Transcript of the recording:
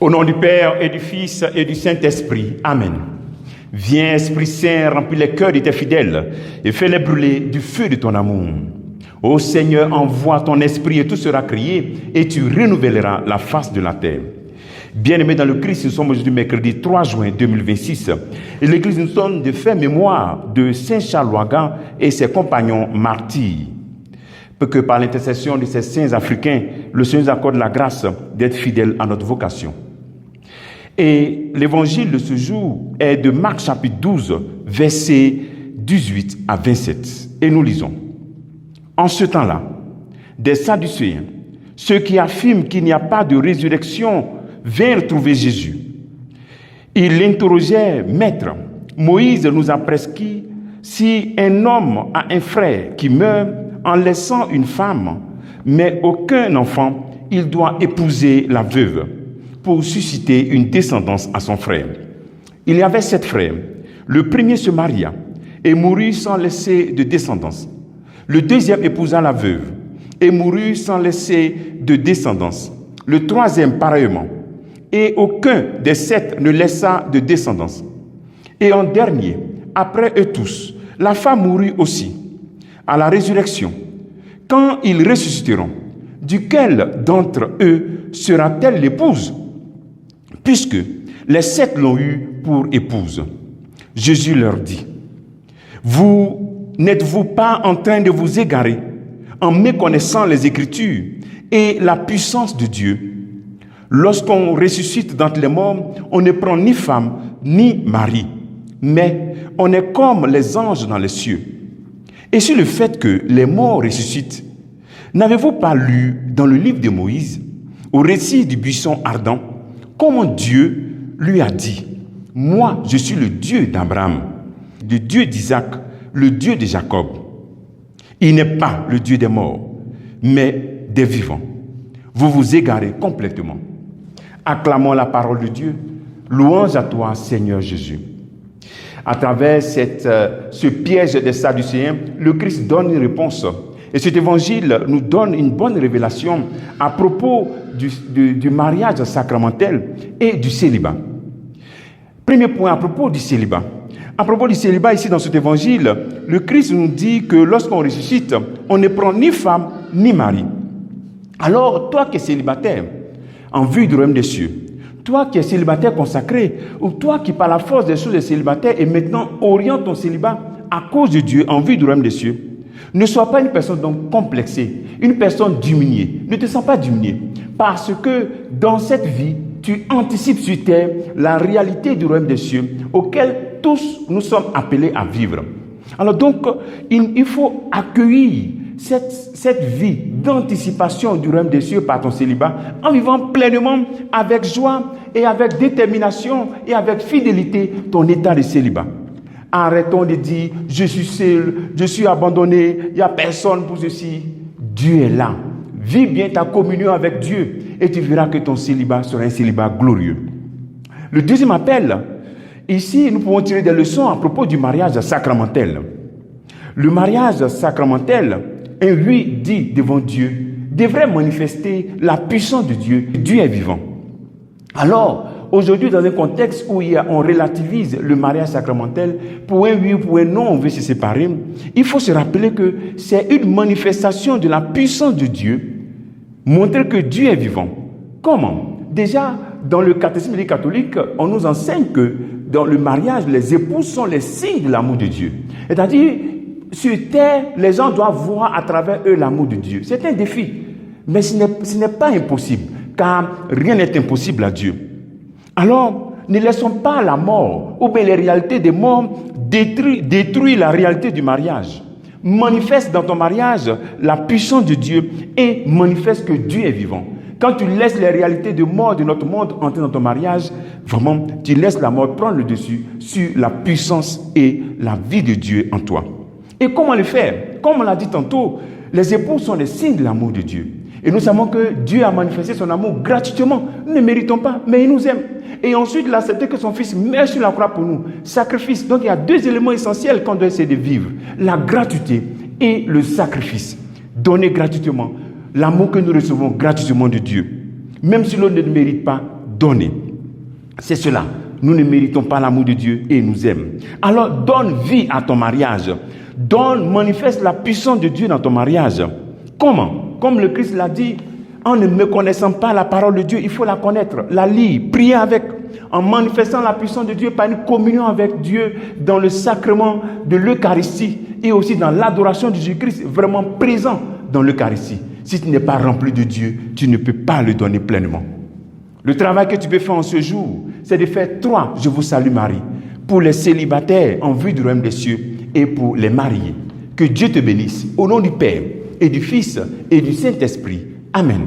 Au nom du Père et du Fils et du Saint-Esprit. Amen. Viens, Esprit Saint, remplis les cœurs de tes fidèles et fais-les brûler du feu de ton amour. Ô Seigneur, envoie ton esprit et tout sera créé et tu renouvelleras la face de la terre. Bien-aimés dans le Christ, nous sommes aujourd'hui mercredi 3 juin 2026 et l'Église nous donne de faire mémoire de Saint Charles Lwaga et ses compagnons martyrs. Pour que par l'intercession de ces saints africains, le Seigneur nous accorde la grâce d'être fidèles à notre vocation. Et l'évangile de ce jour est de Marc chapitre 12, versets 18 à 27. Et nous lisons. En ce temps-là, des Sadducéens, ceux qui affirment qu'il n'y a pas de résurrection, vinrent trouver Jésus. Ils l'interrogèrent, Maître, Moïse nous a prescrit, si un homme a un frère qui meurt en laissant une femme, mais aucun enfant, il doit épouser la veuve pour susciter une descendance à son frère. Il y avait 7 frères. Le premier se maria et mourut sans laisser de descendance. Le deuxième épousa la veuve et mourut sans laisser de descendance. Le troisième pareillement. Et aucun des 7 ne laissa de descendance. Et en dernier, après eux tous, la femme mourut aussi. À la résurrection, quand ils ressusciteront, duquel d'entre eux sera-t-elle l'épouse? Puisque les 7 l'ont eue pour épouse. Jésus leur dit, n'êtes-vous pas en train de vous égarer en méconnaissant les Écritures et la puissance de Dieu? Lorsqu'on ressuscite d'entre les morts, on ne prend ni femme ni mari, mais on est comme les anges dans les cieux. Et sur le fait que les morts ressuscitent, n'avez-vous pas lu dans le livre de Moïse, au récit du buisson ardent, comment Dieu lui a dit, « Moi, je suis le Dieu d'Abraham, le Dieu d'Isaac, le Dieu de Jacob. » Il n'est pas le Dieu des morts, mais des vivants. Vous vous égarez complètement. Acclamons la parole de Dieu. Louange à toi, Seigneur Jésus. À travers ce piège des Sadducéens, le Christ donne une réponse. Et cet évangile nous donne une bonne révélation à propos du mariage sacramentel et du célibat. Premier point à propos du célibat. À propos du célibat, ici dans cet évangile, le Christ nous dit que lorsqu'on ressuscite, on ne prend ni femme ni mari. Alors, toi qui es célibataire, en vue du royaume des cieux, toi qui es célibataire consacré, ou toi qui par la force des choses es célibataire et maintenant oriente ton célibat à cause de Dieu en vue du royaume des cieux, ne sois pas une personne donc complexée, une personne diminuée. Ne te sens pas diminué parce que dans cette vie, tu anticipes sur terre la réalité du royaume des cieux auquel tous nous sommes appelés à vivre. Alors donc, il faut accueillir cette vie d'anticipation du royaume des cieux par ton célibat en vivant pleinement avec joie et avec détermination et avec fidélité ton état de célibat. Arrêtons de dire je suis seul, je suis abandonné, il n'y a personne pour ceci. Dieu est là. Vis bien ta communion avec Dieu et tu verras que ton célibat sera un célibat glorieux. Le deuxième appel, ici nous pouvons tirer des leçons à propos du mariage sacramentel. Le mariage sacramentel, lui dit devant Dieu, devrait manifester la puissance de Dieu. Dieu est vivant. Alors, aujourd'hui, dans un contexte où on relativise le mariage sacramentel, pour un oui ou pour un non, on veut se séparer, il faut se rappeler que c'est une manifestation de la puissance de Dieu, montrer que Dieu est vivant. Comment? Déjà, dans le catéchisme catholique, on nous enseigne que dans le mariage, les épouses sont les signes de l'amour de Dieu. C'est-à-dire, sur terre, les gens doivent voir à travers eux l'amour de Dieu. C'est un défi, mais ce n'est pas impossible, car rien n'est impossible à Dieu. Alors, ne laissons pas la mort ou bien les réalités des morts détruire la réalité du mariage. Manifeste dans ton mariage la puissance de Dieu et manifeste que Dieu est vivant. Quand tu laisses les réalités de mort de notre monde entrer dans ton mariage, vraiment, tu laisses la mort prendre le dessus sur la puissance et la vie de Dieu en toi. Et comment le faire? Comme on l'a dit tantôt, les époux sont les signes de l'amour de Dieu. Et nous savons que Dieu a manifesté son amour gratuitement. Nous ne méritons pas, mais il nous aime. Et ensuite, il a accepté que son fils meure sur la croix pour nous. Sacrifice. Donc, il y a 2 éléments essentiels qu'on doit essayer de vivre. La gratuité et le sacrifice. Donner gratuitement l'amour que nous recevons gratuitement de Dieu. Même si l'on ne le mérite pas, donner. C'est cela. Nous ne méritons pas l'amour de Dieu et il nous aime. Alors donne vie à ton mariage. Manifeste la puissance de Dieu dans ton mariage. Comment? Comme le Christ l'a dit, en ne me connaissant pas la parole de Dieu, il faut la connaître, la lire, prier avec, en manifestant la puissance de Dieu par une communion avec Dieu dans le sacrement de l'Eucharistie et aussi dans l'adoration de Jésus-Christ, vraiment présent dans l'Eucharistie. Si tu n'es pas rempli de Dieu, tu ne peux pas le donner pleinement. Le travail que tu peux faire en ce jour, c'est de faire 3 Je vous salue Marie, pour les célibataires en vue du royaume des cieux et pour les mariés. Que Dieu te bénisse, au nom du Père et du Fils et du Saint-Esprit. Amen.